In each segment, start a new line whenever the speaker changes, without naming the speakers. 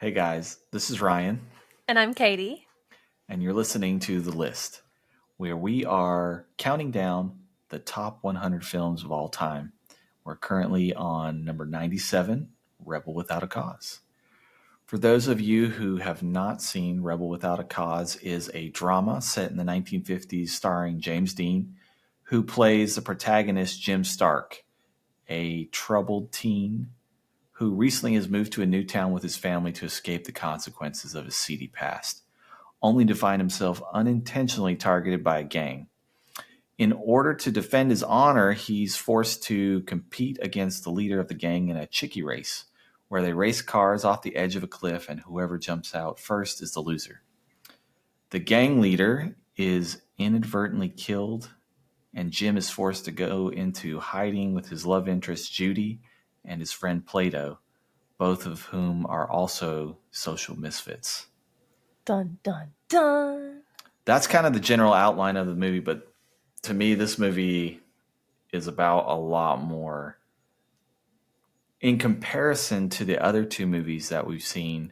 Hey guys, this is Ryan,
And I'm Katie.
and you're listening to The List, where we are counting down the top 100 films of all time. We're currently on number 97, Rebel Without a Cause. For those of you who have not seen Rebel Without a Cause is a drama set in the 1950s starring James Dean, who plays the protagonist Jim Stark, a troubled teen who recently has moved to a new town with his family to escape the consequences of his seedy past, only to find himself unintentionally targeted by a gang. In order to defend his honor, he's forced to compete against the leader of the gang in a chickie race, where they race cars off the edge of a cliff and whoever jumps out first is the loser. The gang leader is inadvertently killed, and Jim is forced to go into hiding with his love interest Judy and his friend Plato, both of whom are also social misfits.
Dun, dun, dun.
That's kind of the general outline of the movie, but to me, this movie is about a lot more. In comparison to the other two movies that we've seen,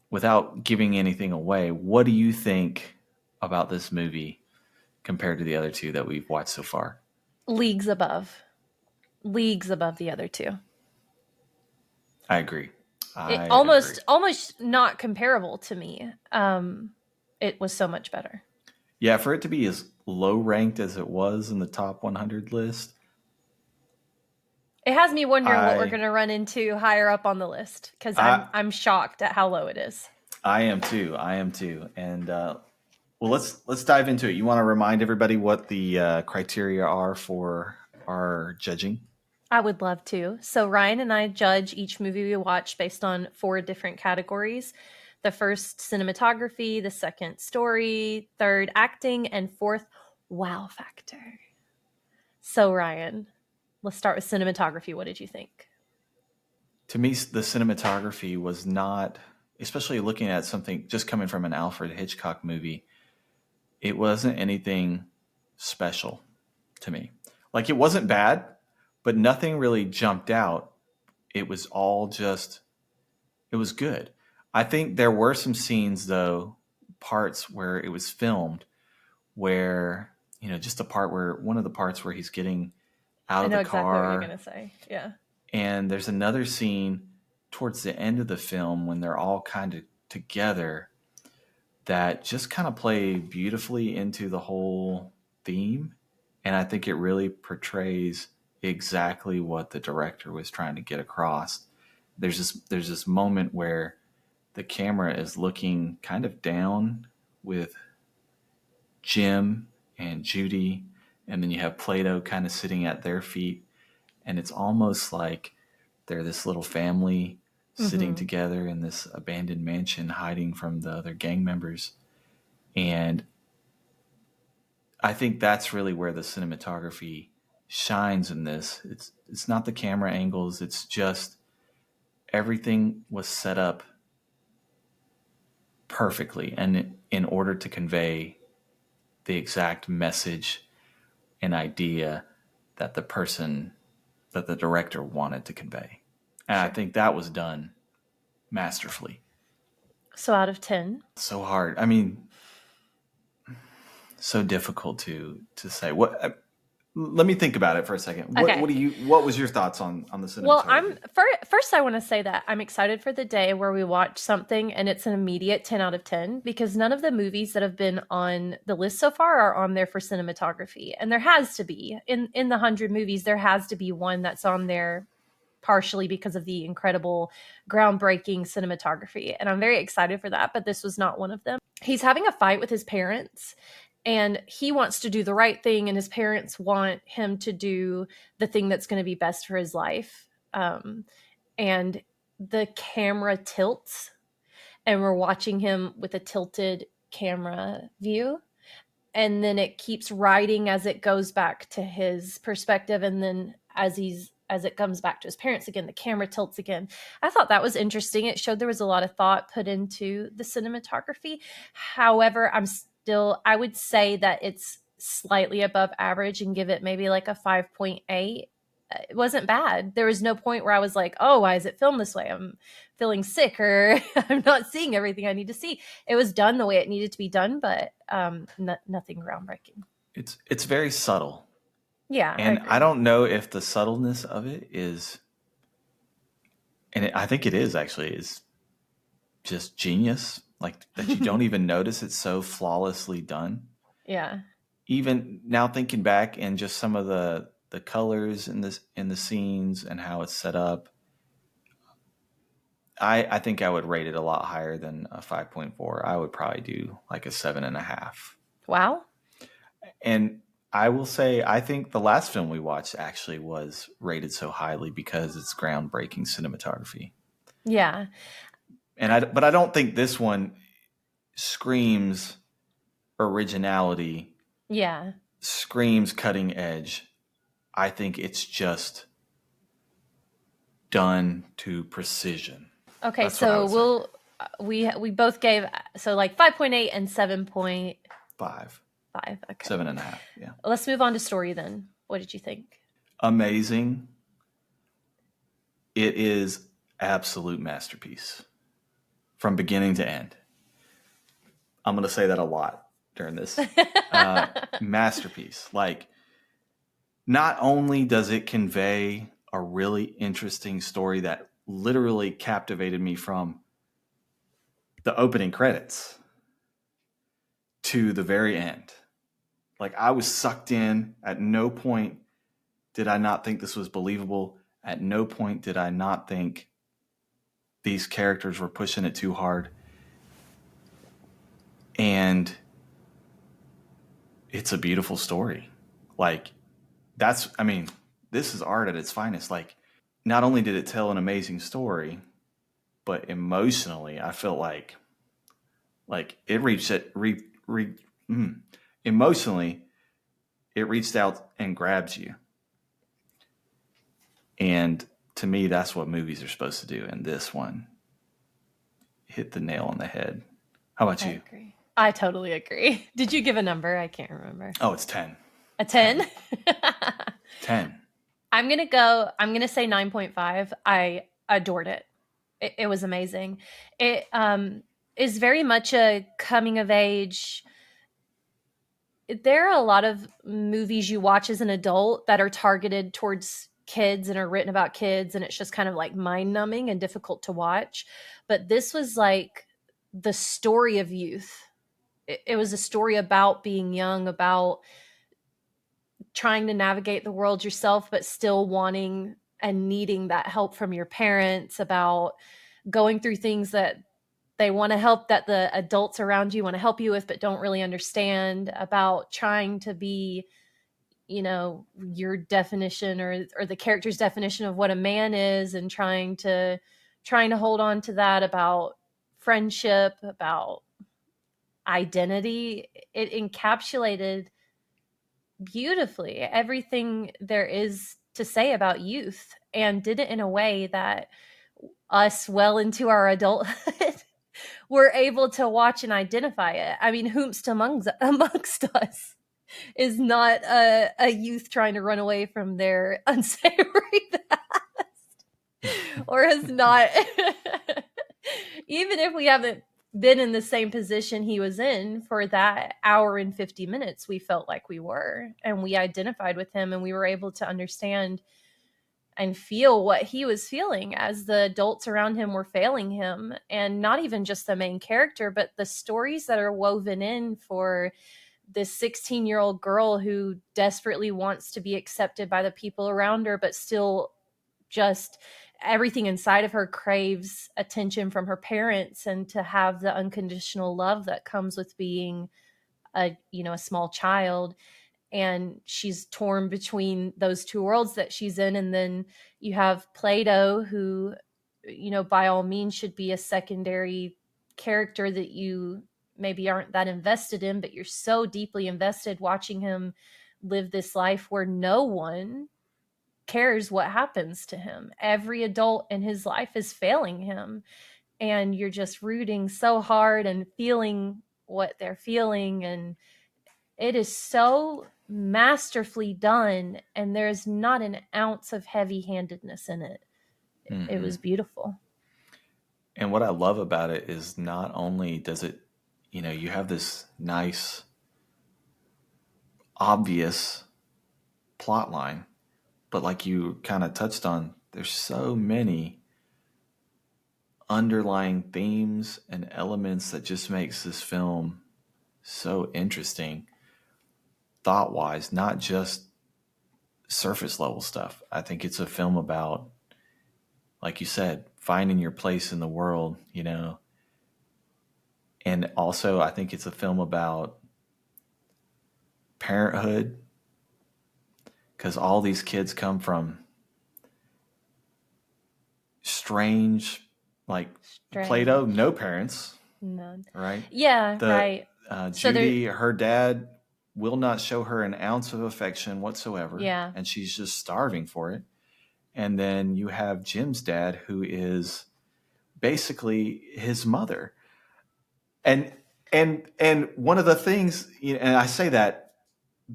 without giving anything away, what do you think about this movie compared to the other two that we've watched so far?
Leagues above. Leagues above the other two.
I agree.
It
I agree.
almost not comparable to me. It was so much better.
Yeah, for it to be as low ranked as it was in the top 100 list,
It has me wondering what we're
I
going to run into higher up on the list because
I
I'm shocked at how low it is.
I am too. I am too. And well, let's dive into it. You want to remind everybody what the criteria are for our judging?
I would love to. So Ryan and I judge each movie we watch based on 4 different categories. The first, cinematography; the second, story; third, acting; and fourth, wow factor. So Ryan, let's start with cinematography. What did you think?
To me, the cinematography was not, especially looking at something just coming from an Alfred Hitchcock movie. It wasn't anything special to me. Like it wasn't bad, but nothing really jumped out. It was all just it was good. I think there were some scenes though, parts where it was filmed where, just the part where one of the parts where he's getting out
I
of
know
the
exactly what you're going
car,
to say. Yeah.
and there's another scene towards the end of the film when they're all kind of together that just kind of play beautifully into the whole theme, and I think it really portrays exactly what the director was trying to get across. There's this moment where the camera is looking kind of down with Jim and Judy, and then you have Plato kind of sitting at their feet, and it's almost like they're this little family sitting
Mm-hmm.
together in this abandoned mansion, hiding from the other gang members. And I think that's really where the cinematography shines in this. It's not the camera angles, it's just everything was set up perfectly and in order to convey the exact message and idea that the director wanted to convey. And I
Sure.
think that was done masterfully.
So out of 10,
So hard. I mean, so difficult to say. Let me think about it for a second.
okay.
What was your thoughts on the
Well,
cinematography?
first I want to say that I'm excited for the day where we watch something and it's an immediate 10 out of 10 because none of the movies that have been on the list so far are on there for cinematography. And there has to be. In the 100 movies there has to be one that's on there partially because of the incredible groundbreaking cinematography. And I'm very excited for that, but this was not one of them. He's having a fight with his parents and he wants to do the right thing and his parents want him to do the thing that's going to be best for his life. And the camera tilts and we're watching him with a tilted camera view, and then it keeps riding as it goes back to his perspective, and then as it comes back to his parents again, the camera tilts again. I thought that was interesting. It showed there was a lot of thought put into the cinematography. However, I would say that it's slightly above average and give it maybe like a 5.8. it wasn't bad. There was no point where I was like, oh, why is it filmed this way? I'm feeling sick or I'm not seeing everything I need to see. It was done the way it needed to be done, but nothing groundbreaking.
It's very subtle.
Yeah, I
And I
agree.
don't know if the subtleness of it is, I think it is actually, is just genius. Like that you don't even notice it's so flawlessly done.
Yeah.
Even now thinking back and just some of the colors in the scenes and how it's set up, I think I would rate it a lot higher than a 5.4. I would probably do like a 7.5.
Wow.
And I will say, I think the last film we watched actually was rated so highly because it's groundbreaking cinematography.
Yeah.
But I don't think this one screams originality,
Yeah.
screams cutting edge. I think it's just done to precision.
Okay,
That's what I
so
would say.
we both gave so like 5.8 and 7.5.
5,
Okay.
7.5. Yeah.
Let's move on to story then. What did you think?
Amazing. It is absolute masterpiece from beginning to end. I'm going to say that a lot during this. Masterpiece. Like, not only does it convey a really interesting story that literally captivated me from the opening credits to the very end. Like, I was sucked in. At no point did I not think this was believable. At no point did I not think these characters were pushing it too hard. And it's a beautiful story. Like, I mean, this is art at its finest. Like, not only did it tell an amazing story, but emotionally, I felt like it reached it, emotionally, it reached out and grabs you. And to me, that's what movies are supposed to do. And this one hit the nail on the head. How about
I
you?
agree. I totally agree. Did you give a number? I can't remember.
Oh, it's 10.
A
10.
10?
10.
I'm gonna say 9.5. I adored it. It was amazing. It is very much a coming of age. There are a lot of movies you watch as an adult that are targeted towards kids and are written about kids, and it's just kind of like mind numbing and difficult to watch. But this was like the story of youth. It was a story about being young, about trying to navigate the world yourself, but still wanting and needing that help from your parents, about going through things that they want to help, that the adults around you want to help you with, but don't really understand, about trying to be, your definition or the character's definition of what a man is, and trying to hold on to that, about friendship, about identity. It encapsulated beautifully everything there is to say about youth, and did it in a way that us well into our adulthood were able to watch and identify it. I mean, whomst amongst us is not a youth trying to run away from their unsavory past, or has not, even if we haven't been in the same position he was in for that hour and 50 minutes, we felt like we were, and we identified with him, and we were able to understand and feel what he was feeling as the adults around him were failing him. And not even just the main character, but the stories that are woven in for this 16-year-old girl who desperately wants to be accepted by the people around her, but still just everything inside of her craves attention from her parents, and to have the unconditional love that comes with being a small child. And she's torn between those two worlds that she's in. And then you have Plato, who, by all means should be a secondary character that you maybe aren't that invested in, but you're so deeply invested watching him live this life where no one cares what happens to him. Every adult in his life is failing him, and you're just rooting so hard and feeling what they're feeling. And it is so masterfully done, and there's not an ounce of heavy-handedness in it. It
Hmm.
was beautiful.
And what I love about it is not only does it, you have this nice, obvious plot line, but like you kind of touched on, there's so many underlying themes and elements that just makes this film so interesting thought wise, not just surface level stuff. I think it's a film about, like you said, finding your place in the world, and also I think it's a film about parenthood because all these kids come from strange, like Plato,
Strange.
no parents,
None.
right?
Yeah,
The
right. So there,
Judy, her dad will not show her an ounce of affection whatsoever,
yeah.
and she's just starving for it. And then you have Jim's dad, who is basically his mother. And and one of the things, and I say that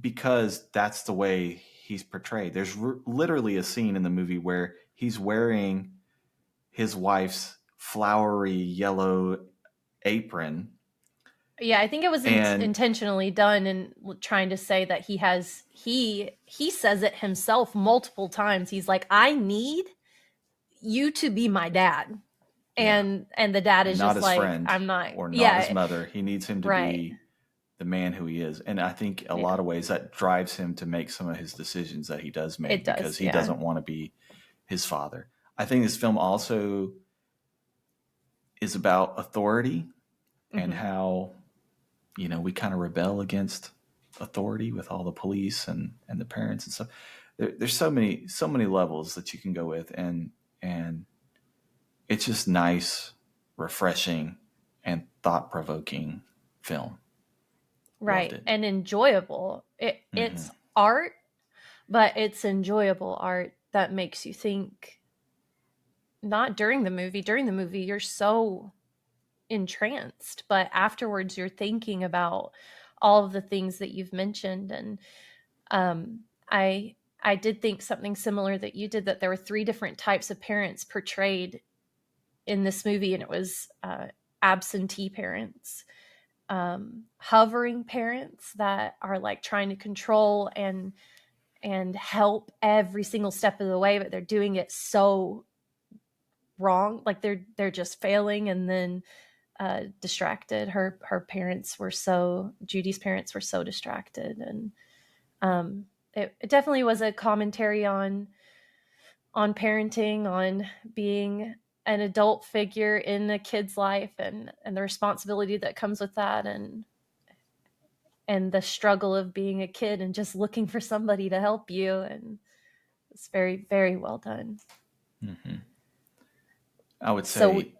because that's the way he's portrayed. There's literally a scene in the movie where he's wearing his wife's flowery yellow apron.
Yeah, I think it was
And
intentionally done and trying to say that he says it himself multiple times. He's like, "I need you to be my dad."
yeah,
And the dad
and
is
not
just
his
like,
friend
"I'm not."
or not his
Yeah,
mother. He needs him to
right.
be the man who he is. And I think a
Yeah.
lot of ways that drives him to make some of his decisions that he does
It
make because
does.
he
Yeah.
doesn't want to be his father. I think this film also is about authority and
Mhm.
how, we kind of rebel against authority with all the police and the parents and stuff. There's so many levels that you can go with, and it's just nice, refreshing, and thought provoking film. Loved
Right.
it.
And enjoyable.
Hmm.
It's art, but it's enjoyable art that makes you think. Not during the movie. During the movie, you're so entranced, but afterwards you're thinking about all of the things that you've mentioned. And um I did think something similar that you did, that there were three different types of parents portrayed in this movie, and it was absentee parents, hovering parents that are like trying to control and help every single step of the way, but they're doing it so wrong, like they're just failing. And then distracted. Her parents were so Judy's parents were so distracted. And it definitely was a commentary on parenting, on being an adult figure in a kid's life, and the responsibility that comes with that, and the struggle of being a kid and just looking for somebody to help you. And it's very, very well done.
Hmm. I would
So
say,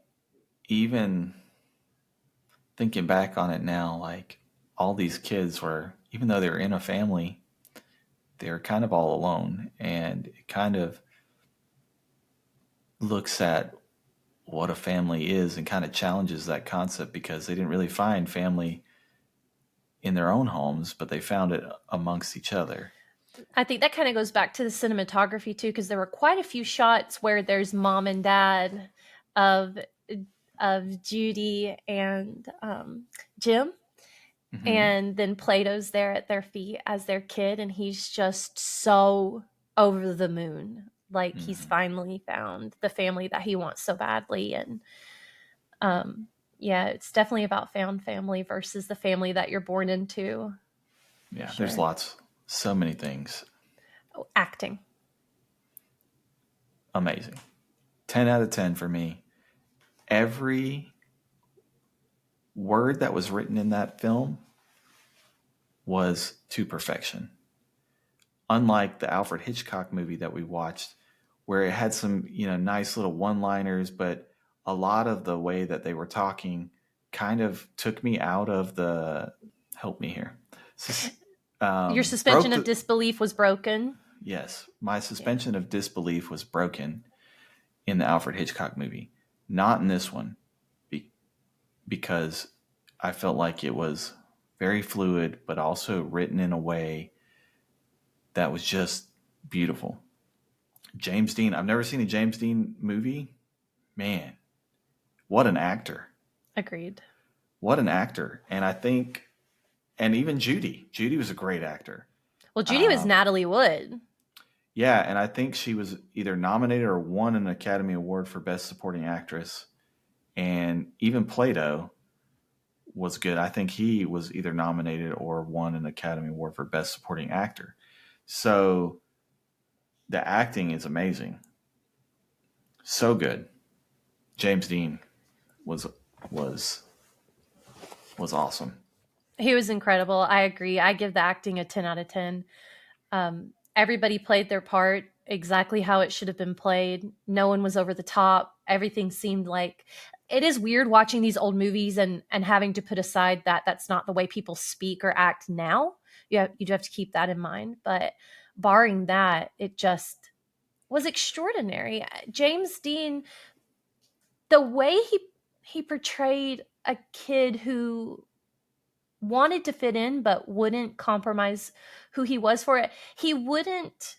even thinking back on it now, like all these kids were, even though they were in a family, they were kind of all alone. And it kind of looks at what a family is and kind of challenges that concept because they didn't really find family in their own homes, but they found it amongst each other.
I think that kind of goes back to the cinematography too, because there were quite a few shots where there's mom and dad of Judy and Jim,
Hmm.
and then Plato's there at their feet as their kid, and he's just so over the moon, like he's
Hmm.
finally found the family that he wants so badly. And um, yeah, it's definitely about found family versus the family that you're born into, for
Yeah, there's
sure.
lots, so many things.
Oh, acting.
Amazing. 10 out of 10 for me. Every word that was written in that film was to perfection. Unlike the Alfred Hitchcock movie that we watched, where it had some, nice little one-liners, but a lot of the way that they were talking kind of took me out of the, help me here.
Your
Broke
suspension of
the,
disbelief was broken.
yes, my
Yeah.
suspension of disbelief was broken in the Alfred Hitchcock movie, not in this one, be, because I felt like it was very fluid, but also written in a way that was just beautiful. James Dean, I've never seen a James Dean movie. Man, what an actor.
Agreed.
What an actor. And I think, and even Judy. Judy was a great actor.
Well, Judy was Natalie Wood.
Yeah, and I think she was either nominated or won an Academy Award for Best Supporting Actress. And even Plato was good. I think he was either nominated or won an Academy Award for Best Supporting Actor. So the acting is amazing. So good. James Dean was was was awesome.
He was incredible. I agree. I give the acting a 10 out of 10. Everybody played their part exactly how it should have been played. No one was over the top. Everything seemed like it is weird watching these old movies and having to put aside that that's not the way people speak or act now. You do have to keep that in mind. But barring that, it just was extraordinary. James Dean, the way he portrayed a kid who wanted to fit in but wouldn't compromise who he was for it. He wouldn't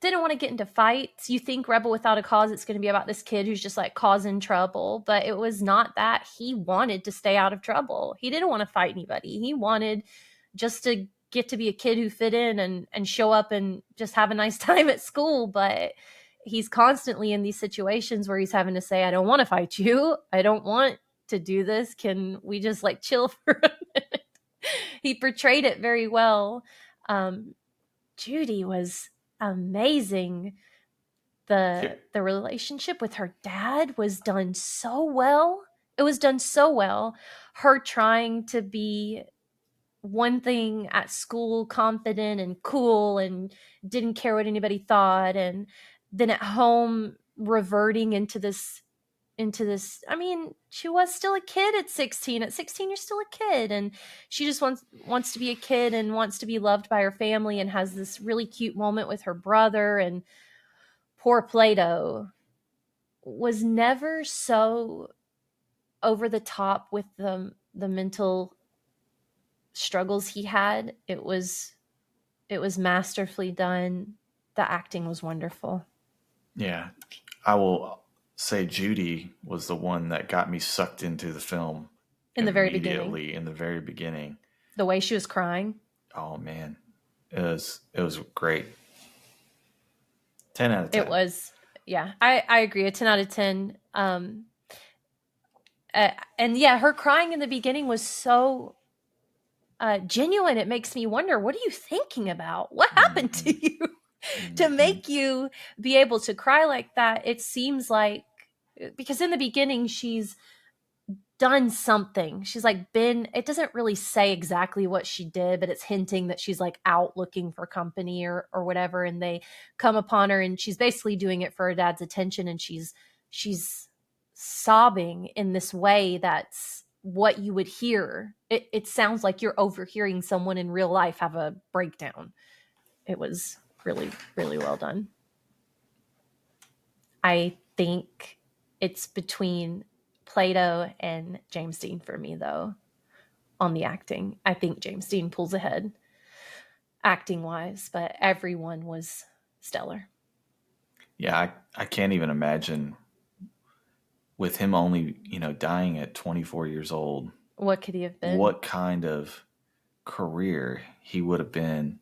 didn't want to get into fights. You think Rebel Without a Cause, it's going to be about this kid who's just like causing trouble, but it was not that. He wanted to stay out of trouble. He didn't want to fight anybody. He wanted just to get to be a kid who fit in and show up and just have a nice time at school, but he's constantly in these situations where he's having to say, I don't want to fight you. I don't want to do this. Can we just like chill for a minute? He portrayed it very well. Judy was amazing. The relationship with her dad was done so well. It was done so well. Her trying to be one thing at school, confident and cool and didn't care what anybody thought, and then at home reverting into this. I mean, she was still a kid at 16. At 16 you're still a kid, and she just wants to be a kid and wants to be loved by her family, and has this really cute moment with her brother. And poor Plato was never so over the top with the mental struggles he had. It was masterfully done. The acting was wonderful.
Yeah. I will say Judy was the one that got me sucked into the film
In the very beginning,
immediately in the very beginning.
the way she was crying.
Oh man. It was great. 10 out of 10.
It was, yeah, I agree. A 10 out of 10. And yeah, her crying in the beginning was so genuine. It makes me wonder, what are you thinking about? What happened to you to make you be able to cry like that? It seems like, because in the beginning she's done something. She's like it doesn't really say exactly what she did, but it's hinting that she's like out looking for company or whatever. And they come upon her and she's basically doing it for her dad's attention. And she's sobbing in this way that's what you would hear. It sounds like you're overhearing someone in real life have a breakdown. It was really, really well done. I think it's between Plato and James Dean for me, though, on the acting. I think James Dean pulls ahead acting wise, but everyone was stellar.
Yeah, I can't even imagine with him only, dying at 24 years old,
What could he have been?
what kind of career he would have been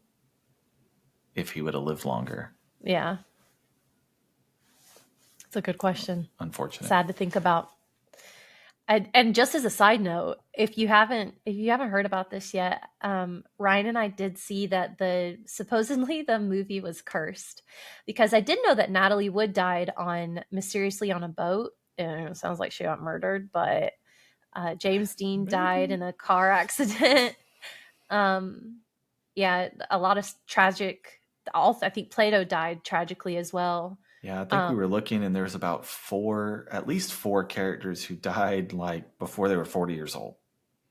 if he would have lived longer.
Yeah. It's a good question.
Unfortunate.
Sad to think about. And just as a side note, if you haven't heard about this yet, Ryan and I did see that supposedly the movie was cursed, because I did know that Natalie Wood died mysteriously on a boat. And it sounds like she got murdered, but James Dean died in a car accident. Yeah, a lot of tragic. Also, I think Plato died tragically as well.
Yeah, I think we were looking, and there's about at least four characters who died like before they were 40 years old.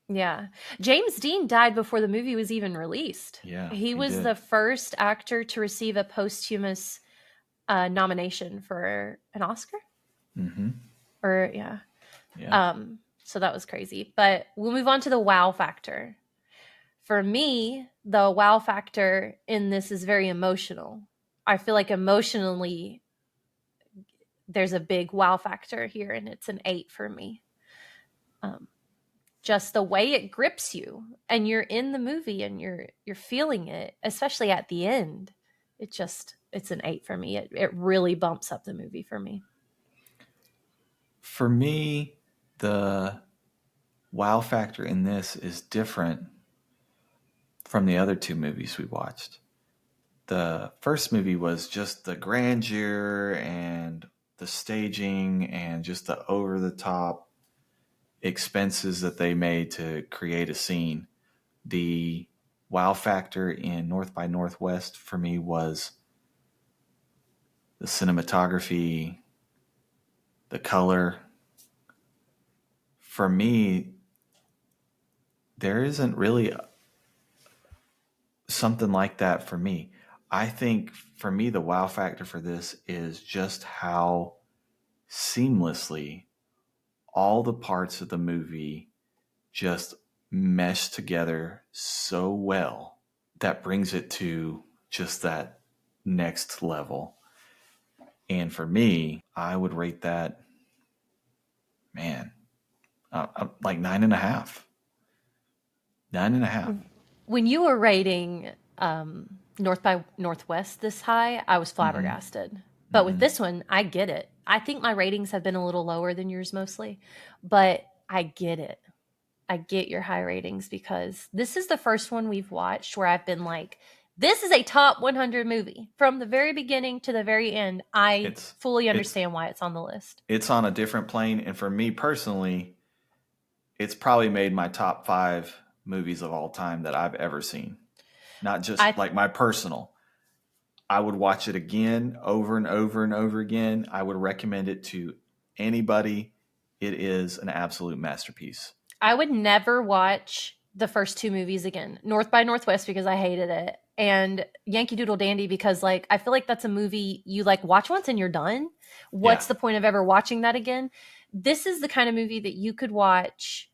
Yeah. James Dean died before the movie was even released.
Yeah,
He was
did.
the first actor to receive a posthumous nomination for an Oscar.
Mm-hmm.
Or, yeah.
Yeah.
So that was crazy. But we'll move on to the wow factor. For me, the wow factor in this is very emotional. I feel like emotionally, there's a big wow factor here, and it's an 8 for me. Um, just the way it grips you, and you're in the movie, and you're feeling it, especially at the end. It's an 8 for me. It really bumps up the movie for me.
For me, the wow factor in this is different from the other two movies we watched. The first movie was just the grandeur and the staging and just the over the top expenses that they made to create a scene. The wow factor in North by Northwest for me was the cinematography, the color. For me, there isn't really something like that for me. I think for me, the wow factor for this is just how seamlessly all the parts of the movie just mesh together so well that brings it to just that next level. And for me, I would rate that, man, like 9.5. 9.5.
When you were rating North by Northwest this high, I was
Mm-hmm.
flabbergasted. But with this one, I get it. I think my ratings have been a little lower than yours mostly, but I get it. I get your high ratings because this is the first one we've watched where I've been like, this is a top 100 movie from the very beginning to the very end. I
It's
fully
it's
understand why it's on the list.
it's on a different plane, and for me personally, it's probably made my top 5 movies of all time that I've ever seen. Not just
I
like my personal. I would watch it again over and over and over again. I would recommend it to anybody. It is an absolute masterpiece.
I would never watch the first two movies again. North by Northwest because I hated it, and Yankee Doodle Dandy because like I feel like that's a movie you like watch once and you're done.
Yeah.
What's the point of ever watching that again? This is the kind of movie that you could watch.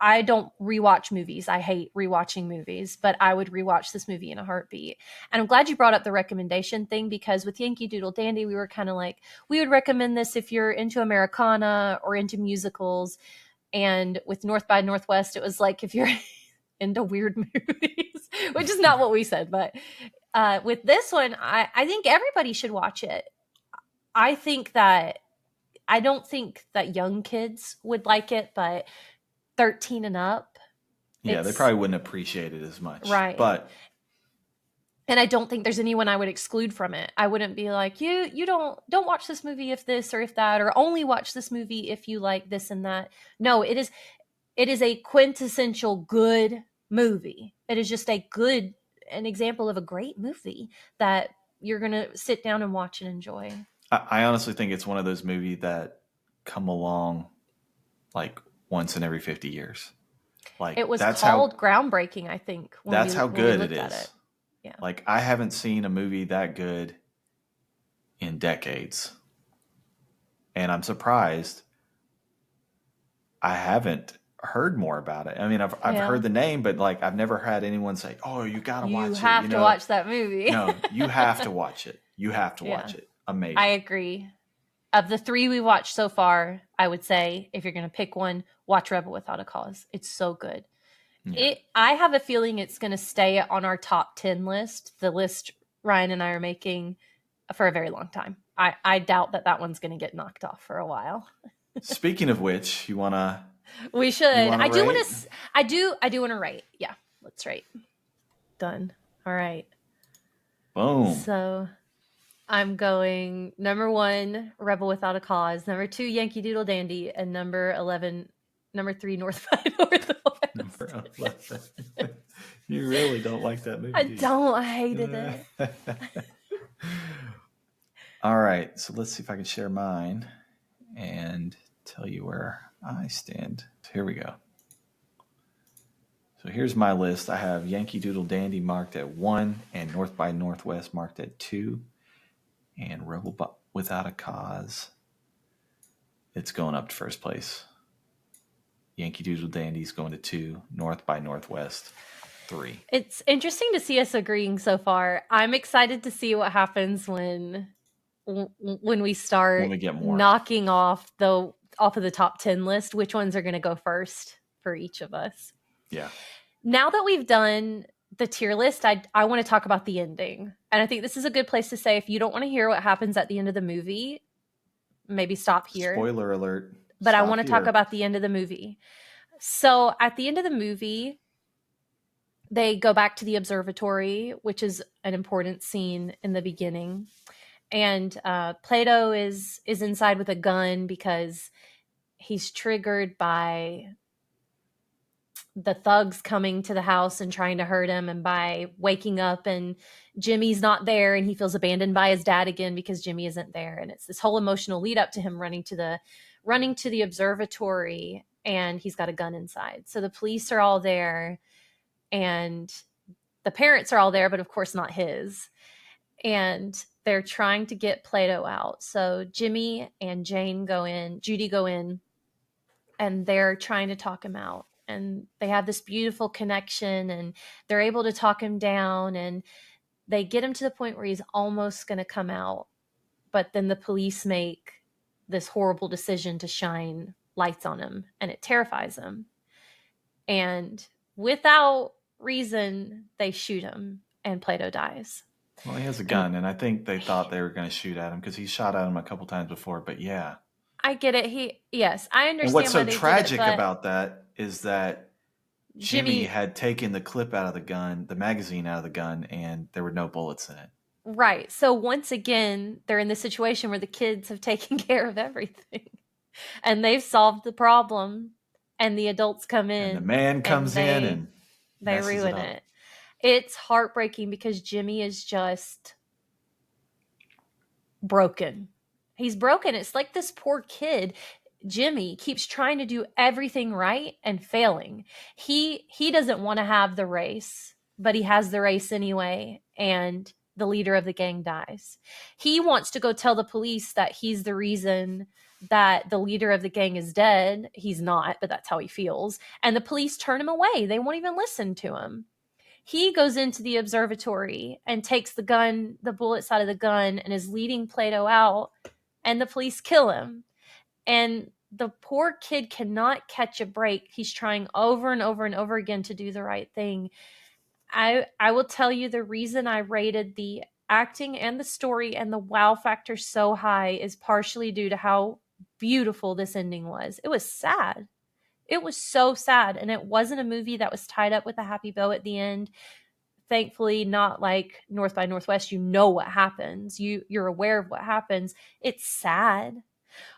I don't rewatch movies. I hate rewatching movies, but I would rewatch this movie in a heartbeat. And I'm glad you brought up the recommendation thing because with Yankee Doodle Dandy, we were kind of like, we would recommend this if you're into Americana or into musicals. And with North by Northwest, it was like if you're into weird movies, which is not what we said. But with this one, I think everybody should watch it. I think that I don't think that young kids would like it, but 13 and up,
Yeah, they
it's
probably wouldn't appreciate it as much.
right.
But
And I don't think there's anyone I would exclude from it. I wouldn't be like, you don't watch this movie if this or if that, or only watch this movie if you like this and that. No, it is a quintessential good movie. It is just an example of a great movie that you're gonna sit down and watch and enjoy.
I honestly think it's one of those movies that come along like once in every 50 years.
It
Like
was called groundbreaking, I think,
that's how
when we
good it
looked at it.
is.
Yeah.
Like I haven't seen a movie that good in decades. And I'm surprised I haven't heard more about it. I mean, I've
Yeah.
heard the name, but like I've never had anyone say, "Oh, you got to
You
watch it."
have to watch that movie.
No, you have to watch it. You have to
Yeah.
watch it.
I
Amazing.
agree. Of the three we watched so far, I would say if you're gonna pick one, watch Rebel Without a Cause. It's so good.
Yeah.
I have a feeling it's gonna stay on our top 10 list, the list Ryan and I are making for a very long time. I doubt that one's gonna get knocked off for a while.
Speaking of which,
We should.
you want to rate?
I do want to rate. Yeah, let's rate. Done. All right.
Boom.
So I'm going number 1, Rebel Without a Cause. Number 2, Yankee Doodle Dandy, and number 3, North by Northwest.
Number 11. You really don't like that movie,
I
do you?
don't. I hated it.
All right, so let's see if I can share mine and tell you where I stand. So here we go. So here's my list. I have Yankee Doodle Dandy marked at 1 and North by Northwest marked at 2. And Rebel Without a Cause, it's going up to first place. Yankee Doodle Dandy's going to 2. North by Northwest 3.
It's interesting to see us agreeing so far. I'm excited to see what happens when we
When
start
we get more.
knocking off of the top 10 list, which ones are going to go first for each of us.
Yeah.
Now that we've done the tier list, I want to talk about the ending. And I think this is a good place to say if you don't want to hear what happens at the end of the movie, maybe stop here.
Spoiler alert.
But I want to talk about the end of the movie. So at the end of the movie, they go back to the observatory, which is an important scene in the beginning. And Plato is inside with a gun because he's triggered by the thugs coming to the house and trying to hurt him, and by waking up and Jimmy's not there and he feels abandoned by his dad again because Jimmy isn't there. And it's this whole emotional lead up to him running to the observatory, and he's got a gun inside. So the police are all there and the parents are all there, but of course not his. And they're trying to get Plato out. So Jimmy and Judy go in, and they're trying to talk him out. And they have this beautiful connection, and they're able to talk him down, and they get him to the point where he's almost going to come out. But then the police make this horrible decision to shine lights on him, and it terrifies him. And without reason, they shoot him, and Plato dies.
Well, he has a gun, and I think they thought they were going to shoot at him because he shot at him a couple times before. But yeah,
I get it. Yes, I understand.
And what's so
why they
tragic
did it,
about that is that Jimmy had taken the clip out of the gun, the magazine out of the gun, and there were no bullets in it.
Right. So once again, they're in the situation where the kids have taken care of everything, and they've solved the problem, and the adults come in,
and the man comes in and
they ruin it. It's heartbreaking because Jimmy is just broken. He's broken. It's like this poor kid, Jimmy, keeps trying to do everything right and failing. He doesn't want to have the race, but he has the race anyway, and the leader of the gang dies. He wants to go tell the police that he's the reason that the leader of the gang is dead. He's not, but that's how he feels. And the police turn him away. They won't even listen to him. He goes into the observatory and takes the bullets out of the gun, and is leading Plato out, and the police kill him. And the poor kid cannot catch a break. He's trying over and over and over again to do the right thing. I will tell you, the reason I rated the acting and the story and the wow factor so high is partially due to how beautiful this ending was. It was sad. It was so sad, and it wasn't a movie that was tied up with a happy bow at the end. Thankfully, not like North by Northwest. You know what happens. You're aware of what happens. It's sad,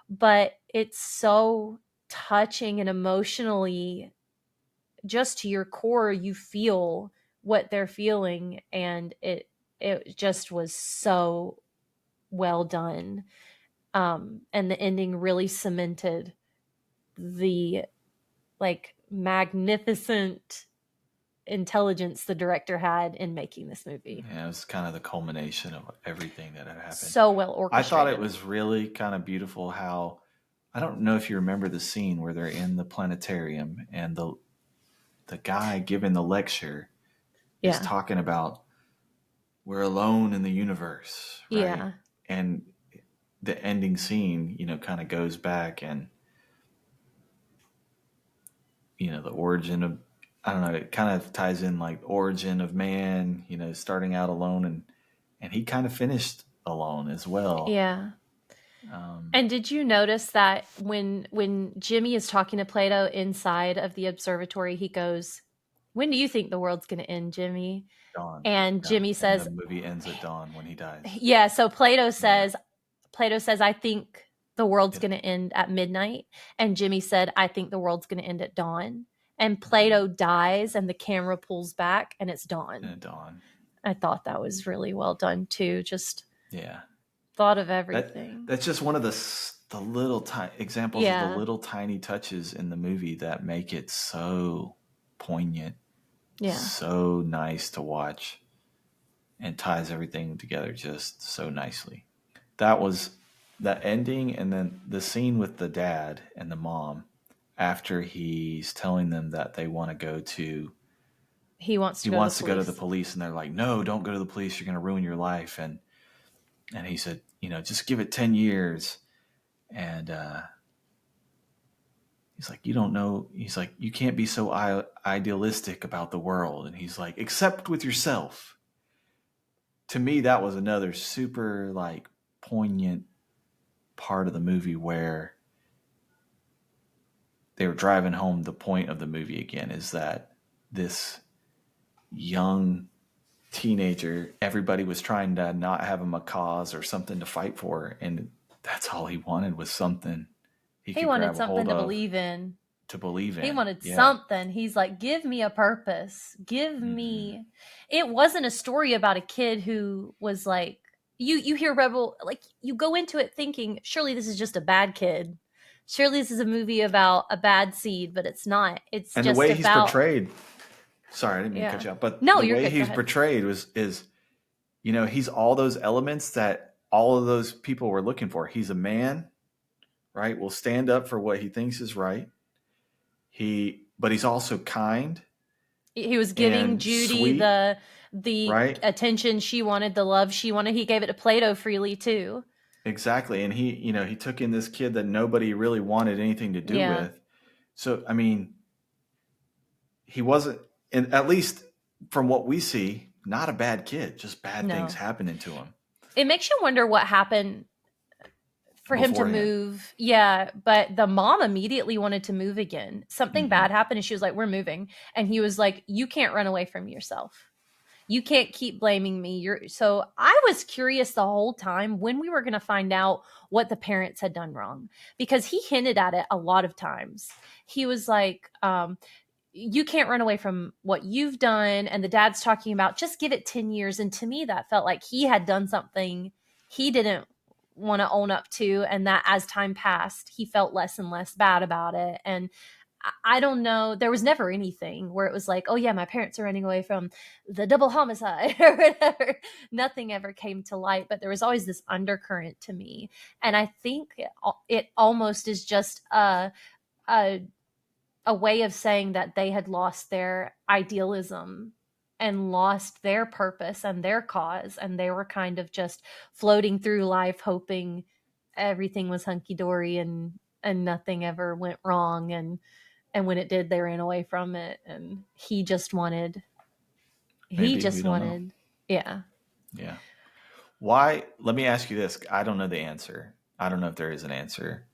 but it's so touching and emotionally, just to your core, you feel what they're feeling, and it just was so well done. And the ending really cemented the magnificent intelligence the director had in making this movie.
Yeah, it was kind of the culmination of everything that had happened.
So well orchestrated.
I thought it was really kind of beautiful how, I don't know if you remember the scene where they're in the planetarium and the guy giving the lecture is talking about we're alone in the universe, right?
Yeah.
And the ending scene, kind of goes back and, the origin of, I don't know, it kind of ties in like origin of man, starting out alone, and he kind of finished alone as well.
Yeah. And did you notice that when Jimmy is talking to Plato inside of the observatory, he goes, "When do you think the world's going to end, Jimmy?"
Dawn.
And Jimmy says,
and the movie ends at dawn when he dies.
Yeah. So Plato says, "I think the world's going to end at midnight." And Jimmy said, "I think the world's going to end at dawn." And Plato dies, and the camera pulls back, and it's dawn.
And dawn.
I thought that was really well done too. Just thought of everything.
That's just one of the little examples of the little tiny touches in the movie that make it so poignant, so nice to watch, and ties everything together just so nicely. That was the ending, and then the scene with the dad and the mom after he's telling them that they want to go to
He wants
He
to go to
wants
the
to go to the
police.
police, and they're like, no, don't go to the police. You're going to ruin your life. And he said, just give it 10 years. And he's like, you don't know. He's like, you can't be so idealistic about the world. And he's like, except with yourself. To me, that was another super like poignant part of the movie where they were driving home the point of the movie again is that this young teenager, everybody was trying to not have him a cause or something to fight for. And that's all he wanted was something he
He
could
wanted
grab a
something
hold
to
of
believe in.
to believe
He
in.
wanted
Yeah.
something. He's like, give me a purpose. Give
Mm-hmm.
me. It wasn't a story about a kid who was like, you hear Rebel, like, you go into it thinking, surely this is just a bad kid. Surely this is a movie about a bad seed, but it's not. It's
And the
just
way he's
about,
portrayed, sorry, I didn't mean to cut
yeah.
you off, but
No,
the
you're
way
good. Go
he's
ahead.
portrayed is, he's all those elements that all of those people were looking for. He's a man, right? Will stand up for what he thinks is right. But he's also kind
He was giving
and
Judy
sweet,
the
right?
attention she wanted, the love she wanted. He gave it to Plato freely too.
Exactly. And he took in this kid that nobody really wanted anything to do
Yeah.
with. So, I mean, he wasn't, and at least from what we see, not a bad kid, just bad things
No.
happening to him
It makes you wonder what happened for him to
beforehand.
move. Yeah, but the mom immediately wanted to move again. Something
Mm-hmm.
bad happened and she was like, "We're moving." And he was like, "You can't run away from yourself. You can't keep blaming me." So I was curious the whole time when we were going to find out what the parents had done wrong because he hinted at it a lot of times. He was like, you can't run away from what you've done. And the dad's talking about just give it 10 years. And to me, that felt like he had done something he didn't want to own up to. And that as time passed, he felt less and less bad about it. And I don't know. There was never anything where it was like, oh, yeah, my parents are running away from the double homicide or whatever. Nothing ever came to light, but there was always this undercurrent to me. And I think it almost is just a a way of saying that they had lost their idealism and lost their purpose and their cause, and they were kind of just floating through life hoping everything was hunky-dory and nothing ever went wrong, and when it did they ran away from it, and he
Maybe, we
just
don't know.
wanted, yeah.
Yeah. Why? Let me ask you this. I don't know the answer. I don't know if there is an answer.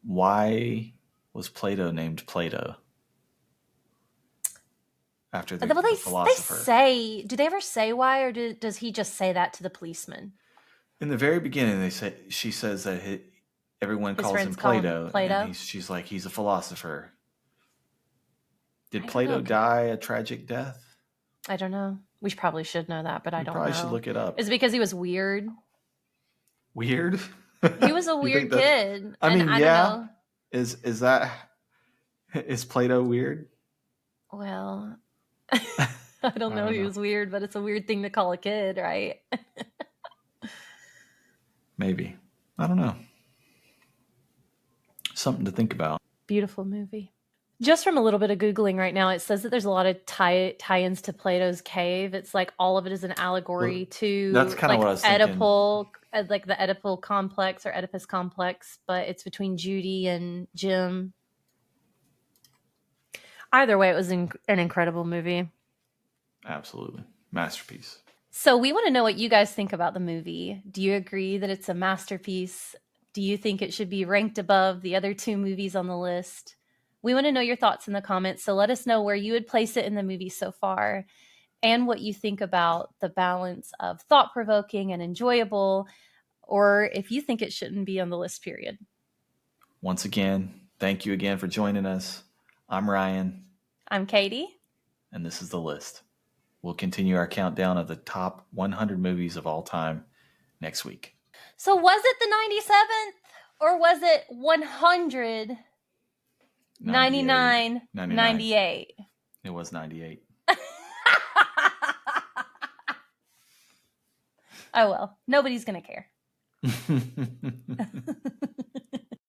Why was Plato named Plato after
Well,
the
they
philosopher?
say, do they ever say why, or does he just say that to the policeman?
In the very beginning, she says that everyone
His
calls him
friends call him
Plato, and
Plato.
she's like he's a philosopher. Did
I don't
Plato
know.
die a tragic death?
I don't know. We probably should know that, but I
We
don't
probably should
know.
look it up.
Is it because he was weird?
Weird.
He was a
You think
weird
that?
kid,
I
and
mean,
I don't
yeah.
know.
Is that is Plato weird?
Well, I don't
I
know if
don't
he
know.
was weird, but it's a weird thing to call a kid, right?
Maybe. I don't know. Something to think about.
Beautiful movie. Just from a little bit of Googling right now, it says that there's a lot of tie-ins to Plato's cave. It's like all of it is an
Well,
allegory
that's
to
kind of
like
what I was thinking.
Oedipal, like the Oedipal complex or Oedipus complex, but it's between Judy and Jim. Either way, it was an incredible movie.
Absolutely. Masterpiece.
So we want to know what you guys think about the movie. Do you agree that it's a masterpiece? Do you think it should be ranked above the other two movies on the list? We want to know your thoughts in the comments. So let us know where you would place it in the movie so far and what you think about the balance of thought provoking and enjoyable, or if you think it shouldn't be on the list, period.
Once again, thank you again for joining us. I'm Ryan.
I'm Katie.
And this is the list. We'll continue our countdown of the top 100 movies of all time next week.
So was it the 97th or was it 100? 99,
99.
98.
It was 98.
Oh well, nobody's gonna care.